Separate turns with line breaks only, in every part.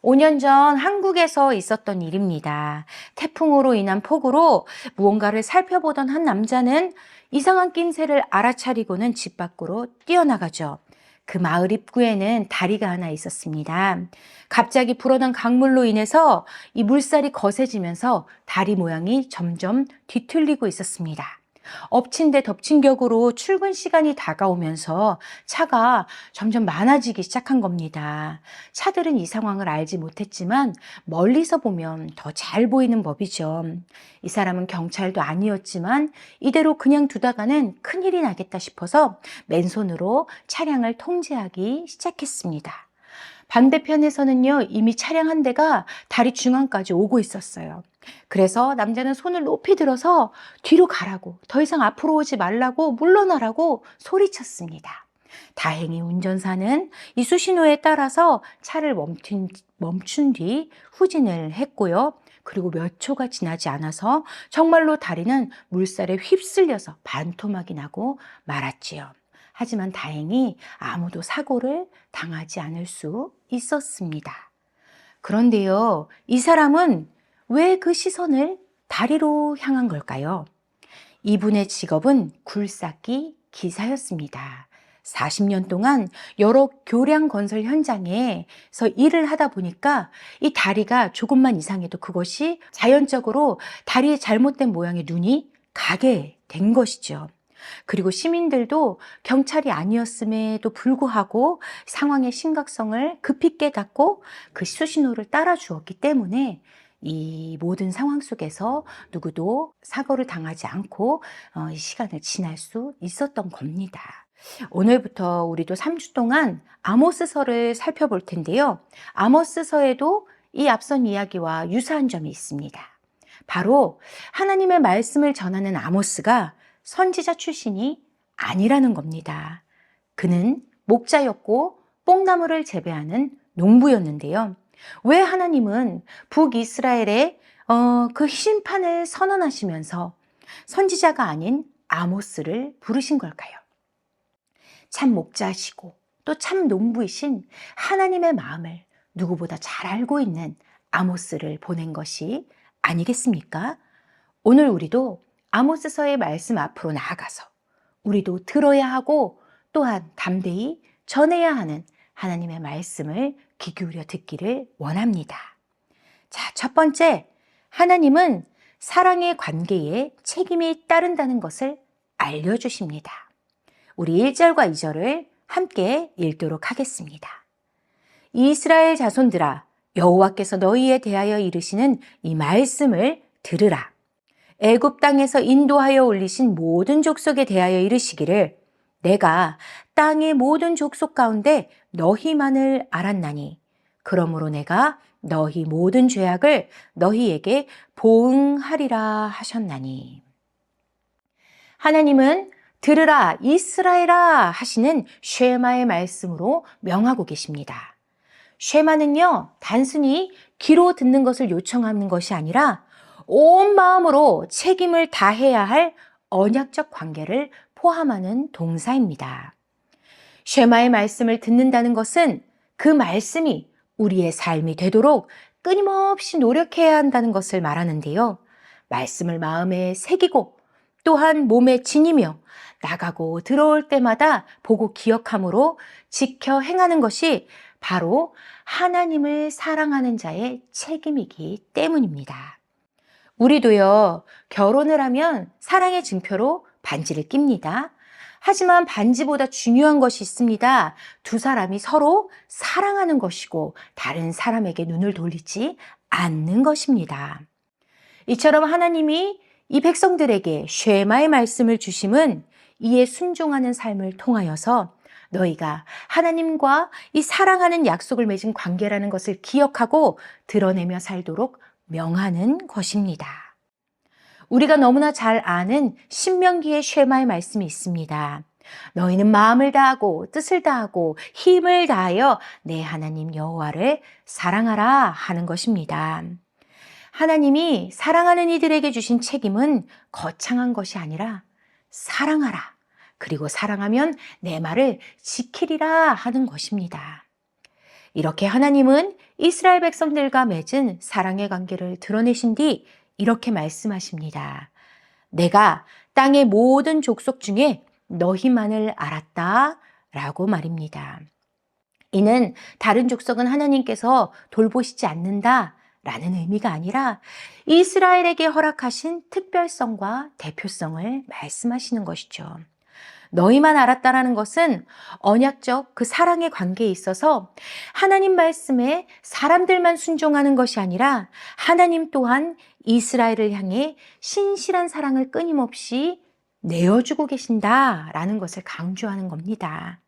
5년 전 한국에서 있었던 일입니다. 태풍으로 인한 폭우로 무언가를 살펴보던 한 남자는 이상한 낌새를 알아차리고는 집 밖으로 뛰어나가죠. 그 마을 입구에는 다리가 하나 있었습니다. 갑자기 불어난 강물로 인해서 이 물살이 거세지면서 다리 모양이 점점 뒤틀리고 있었습니다. 엎친 데 덮친 격으로 출근 시간이 다가오면서 차가 점점 많아지기 시작한 겁니다. 차들은 이 상황을 알지 못했지만 멀리서 보면 더 잘 보이는 법이죠. 이 사람은 경찰도 아니었지만 이대로 그냥 두다가는 큰일이 나겠다 싶어서 맨손으로 차량을 통제하기 시작했습니다. 반대편에서는요, 이미 차량 한 대가 다리 중앙까지 오고 있었어요. 그래서 남자는 손을 높이 들어서 뒤로 가라고, 더 이상 앞으로 오지 말라고, 물러나라고 소리쳤습니다. 다행히 운전사는 이 수신호에 따라서 차를 멈춘 뒤 후진을 했고요. 그리고 몇 초가 지나지 않아서 정말로 다리는 물살에 휩쓸려서 반토막이 나고 말았지요. 하지만 다행히 아무도 사고를 당하지 않을 수 있었습니다. 그런데요, 이 사람은 왜 그 시선을 다리로 향한 걸까요? 이분의 직업은 굴삭기 기사였습니다. 40년 동안 여러 교량 건설 현장에서 일을 하다 보니까 이 다리가 조금만 이상해도 그것이 자연적으로 다리의 잘못된 모양의 눈이 가게 된 것이죠. 그리고 시민들도 경찰이 아니었음에도 불구하고 상황의 심각성을 급히 깨닫고 그 수신호를 따라 주었기 때문에 이 모든 상황 속에서 누구도 사고를 당하지 않고 이 시간을 지날 수 있었던 겁니다. 오늘부터 우리도 3주 동안 아모스서를 살펴볼 텐데요. 아모스서에도 이 앞선 이야기와 유사한 점이 있습니다. 바로 하나님의 말씀을 전하는 아모스가 선지자 출신이 아니라는 겁니다. 그는 목자였고 뽕나무를 재배하는 농부였는데요. 왜 하나님은 북이스라엘에 그 심판을 선언하시면서 선지자가 아닌 아모스를 부르신 걸까요? 참 목자시고 또 참 농부이신 하나님의 마음을 누구보다 잘 알고 있는 아모스를 보낸 것이 아니겠습니까? 오늘 우리도 아모스서의 말씀 앞으로 나아가서 우리도 들어야 하고 또한 담대히 전해야 하는 하나님의 말씀을 귀 기울여 듣기를 원합니다. 자, 첫 번째, 하나님은 사랑의 관계에 책임이 따른다는 것을 알려주십니다. 우리 1절과 2절을 함께 읽도록 하겠습니다. 이스라엘 자손들아, 여호와께서 너희에 대하여 이르시는 이 말씀을 들으라. 애굽 땅에서 인도하여 올리신 모든 족속에 대하여 이르시기를 내가 땅의 모든 족속 가운데 너희만을 알았나니 그러므로 내가 너희 모든 죄악을 너희에게 보응하리라 하셨나니. 하나님은 들으라 이스라엘아 하시는 쉐마의 말씀으로 명하고 계십니다. 쉐마는요, 단순히 귀로 듣는 것을 요청하는 것이 아니라 온 마음으로 책임을 다해야 할 언약적 관계를 포함하는 동사입니다. 쉐마의 말씀을 듣는다는 것은 그 말씀이 우리의 삶이 되도록 끊임없이 노력해야 한다는 것을 말하는데요. 말씀을 마음에 새기고 또한 몸에 지니며 나가고 들어올 때마다 보고 기억함으로 지켜 행하는 것이 바로 하나님을 사랑하는 자의 책임이기 때문입니다. 우리도요, 결혼을 하면 사랑의 증표로 반지를 낍니다. 하지만 반지보다 중요한 것이 있습니다. 두 사람이 서로 사랑하는 것이고 다른 사람에게 눈을 돌리지 않는 것입니다. 이처럼 하나님이 이 백성들에게 쉐마의 말씀을 주심은 이에 순종하는 삶을 통하여서 너희가 하나님과 이 사랑하는 약속을 맺은 관계라는 것을 기억하고 드러내며 살도록 명하는 것입니다. 우리가 너무나 잘 아는 신명기의 쉐마의 말씀이 있습니다. 너희는 마음을 다하고 뜻을 다하고 힘을 다하여 내 하나님 여호와를 사랑하라 하는 것입니다. 하나님이 사랑하는 이들에게 주신 책임은 거창한 것이 아니라 사랑하라. 그리고 사랑하면 내 말을 지키리라 하는 것입니다. 이렇게 하나님은 이스라엘 백성들과 맺은 사랑의 관계를 드러내신 뒤 이렇게 말씀하십니다. 내가 땅의 모든 족속 중에 너희만을 알았다 라고 말입니다. 이는 다른 족속은 하나님께서 돌보시지 않는다 라는 의미가 아니라 이스라엘에게 허락하신 특별성과 대표성을 말씀하시는 것이죠. 너희만 알았다라는 것은 언약적 그 사랑의 관계에 있어서 하나님 말씀에 사람들만 순종하는 것이 아니라 하나님 또한 이스라엘을 향해 신실한 사랑을 끊임없이 내어주고 계신다라는 것을 강조하는 겁니다.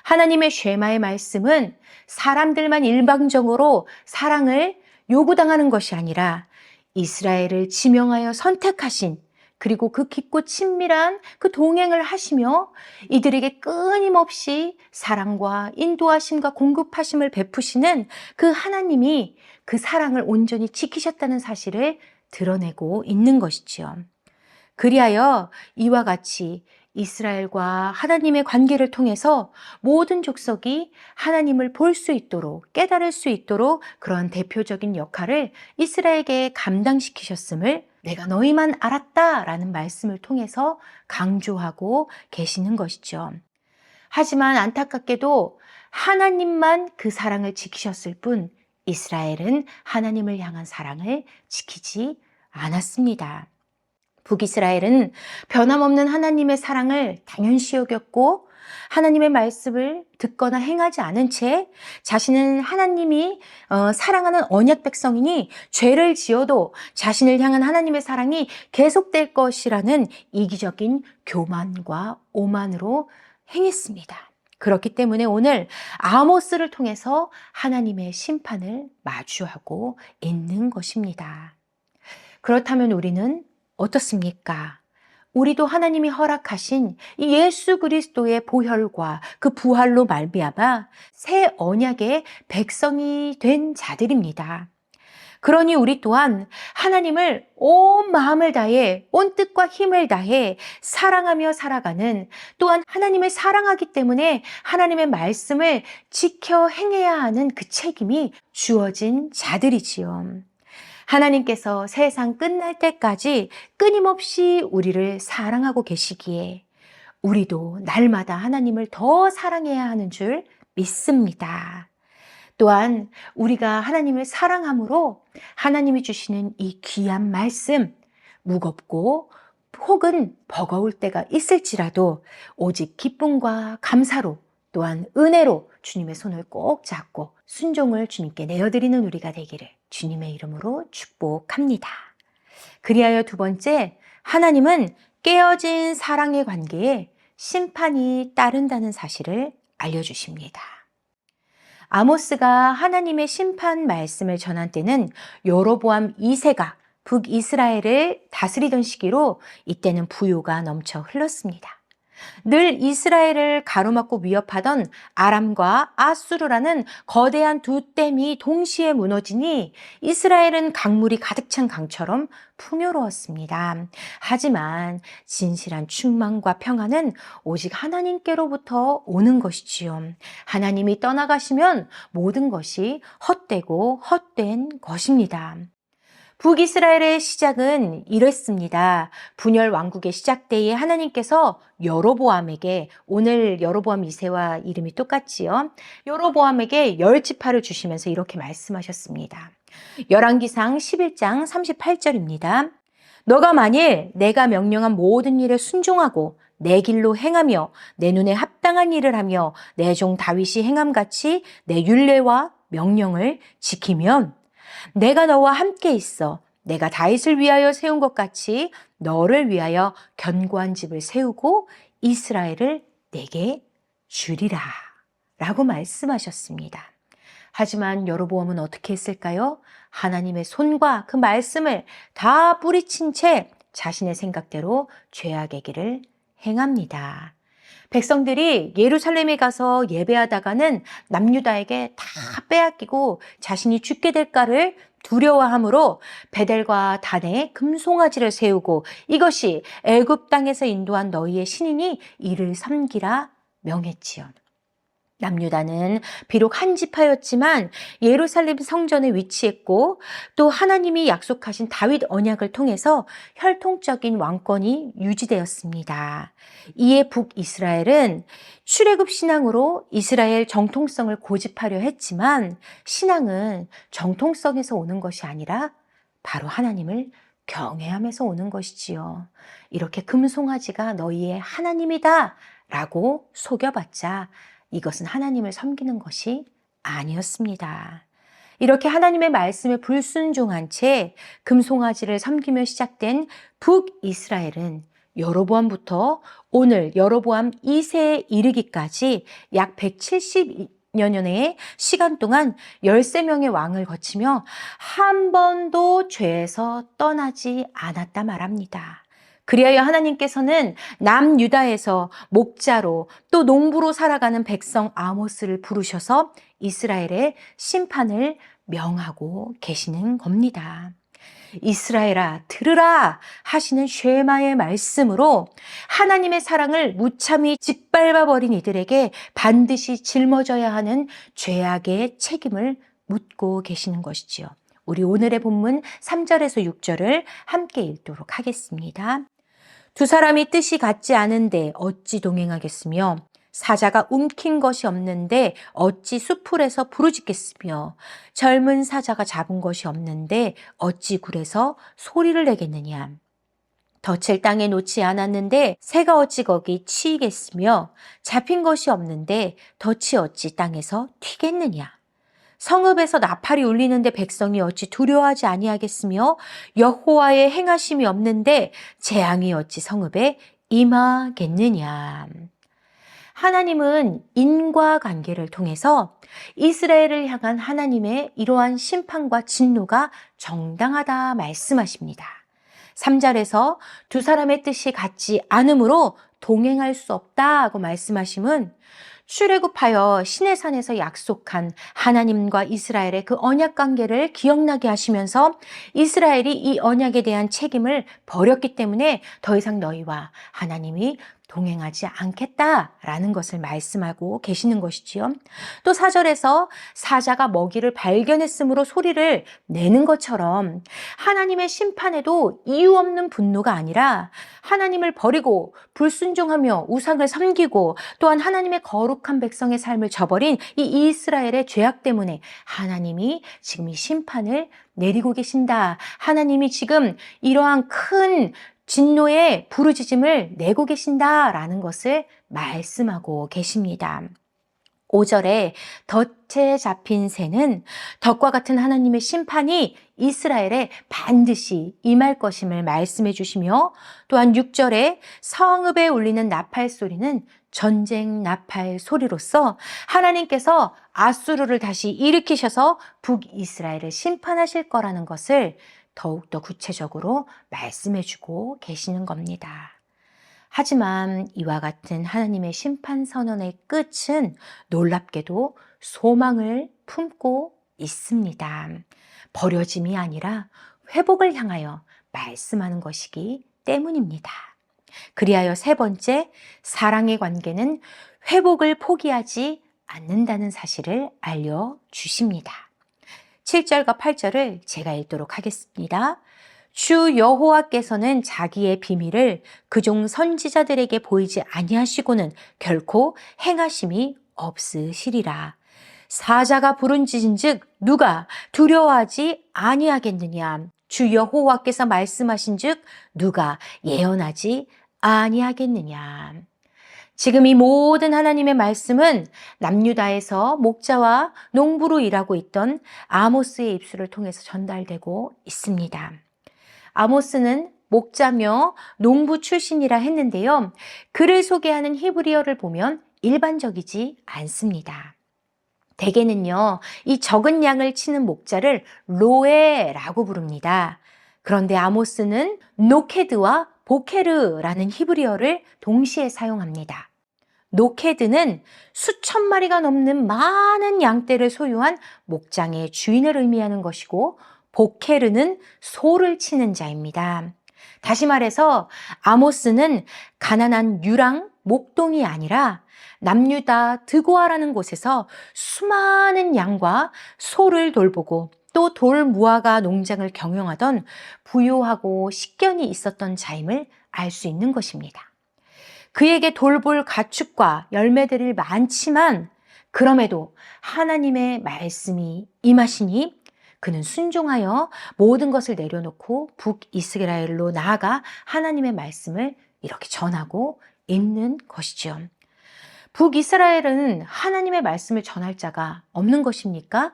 하나님의 쉐마의 말씀은 사람들만 일방적으로 사랑을 요구당하는 것이 아니라 이스라엘을 지명하여 선택하신 그리고 그 깊고 친밀한 그 동행을 하시며 이들에게 끊임없이 사랑과 인도하심과 공급하심을 베푸시는 그 하나님이 그 사랑을 온전히 지키셨다는 사실을 드러내고 있는 것이지요. 그리하여 이와 같이 이스라엘과 하나님의 관계를 통해서 모든 족속이 하나님을 볼 수 있도록 깨달을 수 있도록 그러한 대표적인 역할을 이스라엘에게 감당시키셨음을 내가 너희만 알았다라는 말씀을 통해서 강조하고 계시는 것이죠. 하지만 안타깝게도 하나님만 그 사랑을 지키셨을 뿐 이스라엘은 하나님을 향한 사랑을 지키지 않았습니다. 북이스라엘은 변함없는 하나님의 사랑을 당연시 여겼고 하나님의 말씀을 듣거나 행하지 않은 채 자신은 하나님이 사랑하는 언약 백성이니 죄를 지어도 자신을 향한 하나님의 사랑이 계속될 것이라는 이기적인 교만과 오만으로 행했습니다. 그렇기 때문에 오늘 아모스를 통해서 하나님의 심판을 마주하고 있는 것입니다. 그렇다면 우리는 어떻습니까? 우리도 하나님이 허락하신 이 예수 그리스도의 보혈과 그 부활로 말미암아 새 언약의 백성이 된 자들입니다. 그러니 우리 또한 하나님을 온 마음을 다해 온 뜻과 힘을 다해 사랑하며 살아가는 또한 하나님을 사랑하기 때문에 하나님의 말씀을 지켜 행해야 하는 그 책임이 주어진 자들이지요. 하나님께서 세상 끝날 때까지 끊임없이 우리를 사랑하고 계시기에 우리도 날마다 하나님을 더 사랑해야 하는 줄 믿습니다. 또한 우리가 하나님을 사랑함으로 하나님이 주시는 이 귀한 말씀, 무겁고 혹은 버거울 때가 있을지라도 오직 기쁨과 감사로 또한 은혜로 주님의 손을 꼭 잡고 순종을 주님께 내어드리는 우리가 되기를 주님의 이름으로 축복합니다. 그리하여 두 번째, 하나님은 깨어진 사랑의 관계에 심판이 따른다는 사실을 알려주십니다. 아모스가 하나님의 심판 말씀을 전한 때는 여로보암 2세가 북이스라엘을 다스리던 시기로 이때는 부요가 넘쳐 흘렀습니다. 늘 이스라엘을 가로막고 위협하던 아람과 아수르라는 거대한 두 댐이 동시에 무너지니 이스라엘은 강물이 가득 찬 강처럼 풍요로웠습니다. 하지만 진실한 충만과 평안은 오직 하나님께로부터 오는 것이지요. 하나님이 떠나가시면 모든 것이 헛되고 헛된 것입니다. 북이스라엘의 시작은 이랬습니다. 분열 왕국의 시작 때에 하나님께서 여로보암에게, 오늘 여로보암 2세와 이름이 똑같지요. 여로보암에게 10지파를 주시면서 이렇게 말씀하셨습니다. 열왕기상 11장 38절입니다. 너가 만일 내가 명령한 모든 일에 순종하고 내 길로 행하며 내 눈에 합당한 일을 하며 내 종 다윗이 행함같이 내 율례와 명령을 지키면 내가 너와 함께 있어 내가 다윗을 위하여 세운 것 같이 너를 위하여 견고한 집을 세우고 이스라엘을 내게 주리라 라고 말씀하셨습니다. 하지만 여로보암은 어떻게 했을까요? 하나님의 손과 그 말씀을 다 뿌리친 채 자신의 생각대로 죄악의 길을 행합니다. 백성들이 예루살렘에 가서 예배하다가는 남유다에게 다 빼앗기고 자신이 죽게 될까를 두려워하므로 베델과 단에 금송아지를 세우고 이것이 애굽 땅에서 인도한 너희의 신이니 이를 섬기라 명했지요. 남유다는 비록 한 지파였지만 예루살렘 성전에 위치했고 또 하나님이 약속하신 다윗 언약을 통해서 혈통적인 왕권이 유지되었습니다. 이에 북이스라엘은 출애굽 신앙으로 이스라엘 정통성을 고집하려 했지만 신앙은 정통성에서 오는 것이 아니라 바로 하나님을 경외함에서 오는 것이지요. 이렇게 금송아지가 너희의 하나님이다 라고 속여봤자 이것은 하나님을 섬기는 것이 아니었습니다. 이렇게 하나님의 말씀에 불순종한 채 금송아지를 섬기며 시작된 북이스라엘은 여로보암부터 오늘 여로보암 2세에 이르기까지 약 170여 년의 시간 동안 13명의 왕을 거치며 한 번도 죄에서 떠나지 않았다 말합니다. 그리하여 하나님께서는 남유다에서 목자로 또 농부로 살아가는 백성 아모스를 부르셔서 이스라엘의 심판을 명하고 계시는 겁니다. 이스라엘아 들으라 하시는 쉐마의 말씀으로 하나님의 사랑을 무참히 짓밟아버린 이들에게 반드시 짊어져야 하는 죄악의 책임을 묻고 계시는 것이지요. 우리 오늘의 본문 3절에서 6절을 함께 읽도록 하겠습니다. 두 사람이 뜻이 같지 않은데 어찌 동행하겠으며 사자가 움킨 것이 없는데 어찌 수풀에서 부르짖겠으며 젊은 사자가 잡은 것이 없는데 어찌 굴에서 소리를 내겠느냐. 덫을 땅에 놓지 않았는데 새가 어찌 거기 치이겠으며 잡힌 것이 없는데 덫이 어찌 땅에서 튀겠느냐. 성읍에서 나팔이 울리는데 백성이 어찌 두려워하지 아니하겠으며 여호와의 행하심이 없는데 재앙이 어찌 성읍에 임하겠느냐. 하나님은 인과관계를 통해서 이스라엘을 향한 하나님의 이러한 심판과 진노가 정당하다 말씀하십니다. 3절에서 두 사람의 뜻이 같지 않으므로 동행할 수 없다고 말씀하심은 출애굽하여 시내산에서 약속한 하나님과 이스라엘의 그 언약 관계를 기억나게 하시면서 이스라엘이 이 언약에 대한 책임을 버렸기 때문에 더 이상 너희와 하나님이 동행하지 않겠다라는 것을 말씀하고 계시는 것이지요. 또 4절에서 사자가 먹이를 발견했으므로 소리를 내는 것처럼 하나님의 심판에도 이유 없는 분노가 아니라 하나님을 버리고 불순종하며 우상을 섬기고 또한 하나님의 거룩한 백성의 삶을 저버린 이 이스라엘의 죄악 때문에 하나님이 지금 이 심판을 내리고 계신다. 하나님이 지금 이러한 큰 진노의 부르짖음을 내고 계신다라는 것을 말씀하고 계십니다. 5절에 덫에 잡힌 새는 덫과 같은 하나님의 심판이 이스라엘에 반드시 임할 것임을 말씀해 주시며 또한 6절에 성읍에 울리는 나팔 소리는 전쟁 나팔 소리로서 하나님께서 아수르를 다시 일으키셔서 북이스라엘을 심판하실 거라는 것을 더욱더 구체적으로 말씀해 주고 계시는 겁니다. 하지만 이와 같은 하나님의 심판 선언의 끝은 놀랍게도 소망을 품고 있습니다. 버려짐이 아니라 회복을 향하여 말씀하는 것이기 때문입니다. 그리하여 세 번째, 사랑의 관계는 회복을 포기하지 않는다는 사실을 알려주십니다. 7절과 8절을 제가 읽도록 하겠습니다. 주 여호와께서는 자기의 비밀을 그종 선지자들에게 보이지 아니하시고는 결코 행하심이 없으시리라. 사자가 부른짖은즉 누가 두려워하지 아니하겠느냐. 주 여호와께서 말씀하신즉 누가 예언하지 아니하겠느냐. 지금 이 모든 하나님의 말씀은 남유다에서 목자와 농부로 일하고 있던 아모스의 입술을 통해서 전달되고 있습니다. 아모스는 목자며 농부 출신이라 했는데요. 그를 소개하는 히브리어를 보면 일반적이지 않습니다. 대개는요, 이 적은 양을 치는 목자를 로에라고 부릅니다. 그런데 아모스는 노케드와 보케르라는 히브리어를 동시에 사용합니다. 노케드는 수천 마리가 넘는 많은 양떼를 소유한 목장의 주인을 의미하는 것이고 보케르는 소를 치는 자입니다. 다시 말해서 아모스는 가난한 유랑 목동이 아니라 남유다 드고아라는 곳에서 수많은 양과 소를 돌보고 또 돌무화과 농장을 경영하던 부유하고 식견이 있었던 자임을 알 수 있는 것입니다. 그에게 돌볼 가축과 열매들이 많지만 그럼에도 하나님의 말씀이 임하시니 그는 순종하여 모든 것을 내려놓고 북이스라엘로 나아가 하나님의 말씀을 이렇게 전하고 있는 것이죠. 북이스라엘은 하나님의 말씀을 전할 자가 없는 것입니까?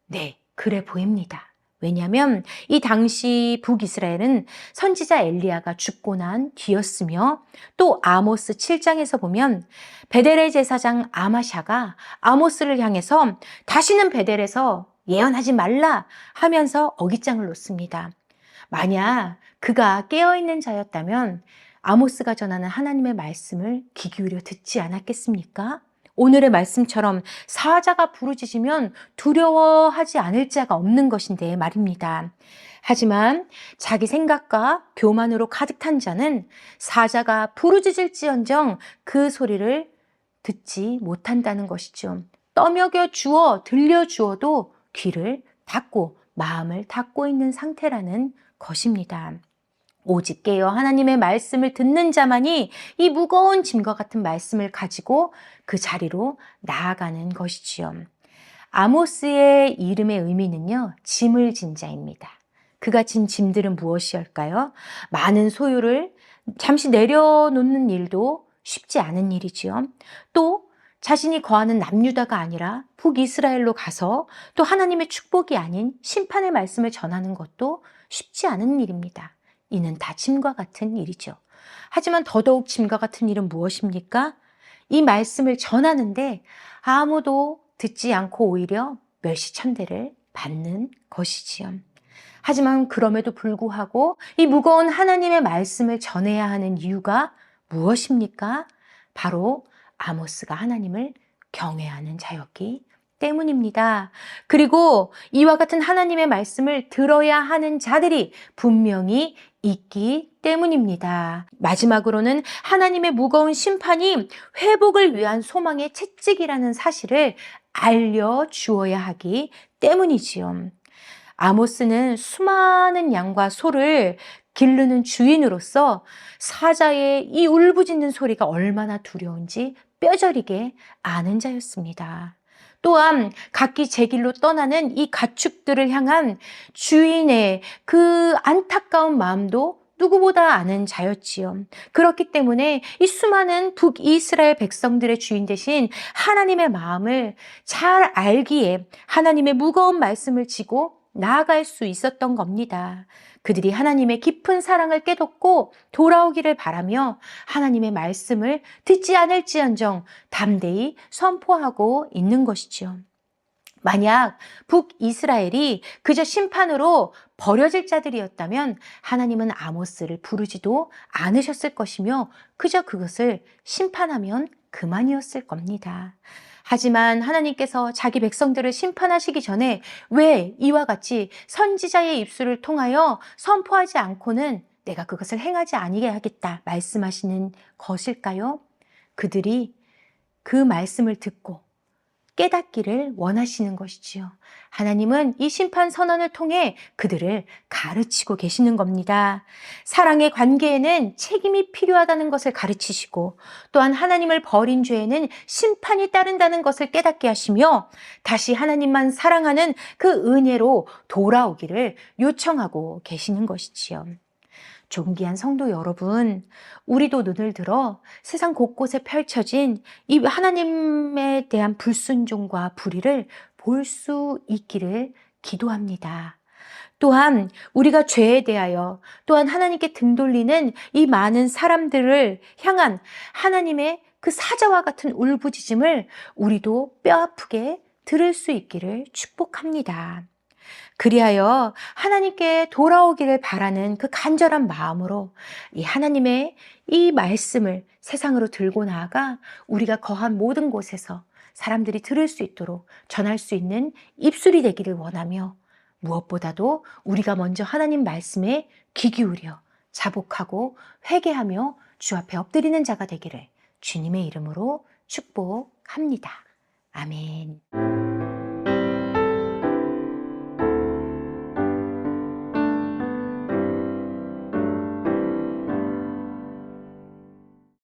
네, 그래 보입니다. 왜냐하면 이 당시 북이스라엘은 선지자 엘리야가 죽고 난 뒤였으며 또 아모스 7장에서 보면 베델의 제사장 아마샤가 아모스를 향해서 다시는 베델에서 예언하지 말라 하면서 어깃장을 놓습니다. 만약 그가 깨어있는 자였다면 아모스가 전하는 하나님의 말씀을 귀 기울여 듣지 않았겠습니까? 오늘의 말씀처럼 사자가 부르짖으면 두려워하지 않을 자가 없는 것인데 말입니다. 하지만 자기 생각과 교만으로 가득 탄 자는 사자가 부르짖을지언정 그 소리를 듣지 못한다는 것이죠. 떠먹여 주어 들려주어도 귀를 닫고 마음을 닫고 있는 상태라는 것입니다. 오직 깨어 하나님의 말씀을 듣는 자만이 이 무거운 짐과 같은 말씀을 가지고 그 자리로 나아가는 것이지요. 아모스의 이름의 의미는요, 짐을 진 자입니다. 그가 진 짐들은 무엇이었을까요? 많은 소유를 잠시 내려놓는 일도 쉽지 않은 일이지요. 또 자신이 거하는 남유다가 아니라 북이스라엘로 가서 또 하나님의 축복이 아닌 심판의 말씀을 전하는 것도 쉽지 않은 일입니다. 이는 다 짐과 같은 일이죠. 하지만 더더욱 짐과 같은 일은 무엇입니까? 이 말씀을 전하는데 아무도 듣지 않고 오히려 멸시천대를 받는 것이지요. 하지만 그럼에도 불구하고 이 무거운 하나님의 말씀을 전해야 하는 이유가 무엇입니까? 바로 아모스가 하나님을 경외하는 자였기 때문입니다. 그리고 이와 같은 하나님의 말씀을 들어야 하는 자들이 분명히 있기 때문입니다. 마지막으로는 하나님의 무거운 심판이 회복을 위한 소망의 채찍이라는 사실을 알려주어야 하기 때문이지요. 아모스는 수많은 양과 소를 기르는 주인으로서 사자의 이 울부짖는 소리가 얼마나 두려운지 뼈저리게 아는 자였습니다. 또한 각기 제 길로 떠나는 이 가축들을 향한 주인의 그 안타까운 마음도 누구보다 아는 자였지요. 그렇기 때문에 이 수많은 북이스라엘 백성들의 주인 되신 하나님의 마음을 잘 알기에 하나님의 무거운 말씀을 지고 나아갈 수 있었던 겁니다. 그들이 하나님의 깊은 사랑을 깨닫고 돌아오기를 바라며 하나님의 말씀을 듣지 않을지언정 담대히 선포하고 있는 것이죠. 만약 북이스라엘이 그저 심판으로 버려질 자들이었다면 하나님은 아모스를 부르지도 않으셨을 것이며 그저 그것을 심판하면 그만이었을 겁니다. 하지만 하나님께서 자기 백성들을 심판하시기 전에 왜 이와 같이 선지자의 입술을 통하여 선포하지 않고는 내가 그것을 행하지 아니게 하겠다 말씀하시는 것일까요? 그들이 그 말씀을 듣고 깨닫기를 원하시는 것이지요. 하나님은 이 심판 선언을 통해 그들을 가르치고 계시는 겁니다. 사랑의 관계에는 책임이 필요하다는 것을 가르치시고 또한 하나님을 버린 죄에는 심판이 따른다는 것을 깨닫게 하시며 다시 하나님만 사랑하는 그 은혜로 돌아오기를 요청하고 계시는 것이지요. 존귀한 성도 여러분, 우리도 눈을 들어 세상 곳곳에 펼쳐진 이 하나님에 대한 불순종과 불의를 볼 수 있기를 기도합니다. 또한 우리가 죄에 대하여 또한 하나님께 등 돌리는 이 많은 사람들을 향한 하나님의 그 사자와 같은 울부짖음을 우리도 뼈아프게 들을 수 있기를 축복합니다. 그리하여 하나님께 돌아오기를 바라는 그 간절한 마음으로 이 하나님의 이 말씀을 세상으로 들고 나아가 우리가 거한 모든 곳에서 사람들이 들을 수 있도록 전할 수 있는 입술이 되기를 원하며 무엇보다도 우리가 먼저 하나님 말씀에 귀 기울여 자복하고 회개하며 주 앞에 엎드리는 자가 되기를 주님의 이름으로 축복합니다. 아멘.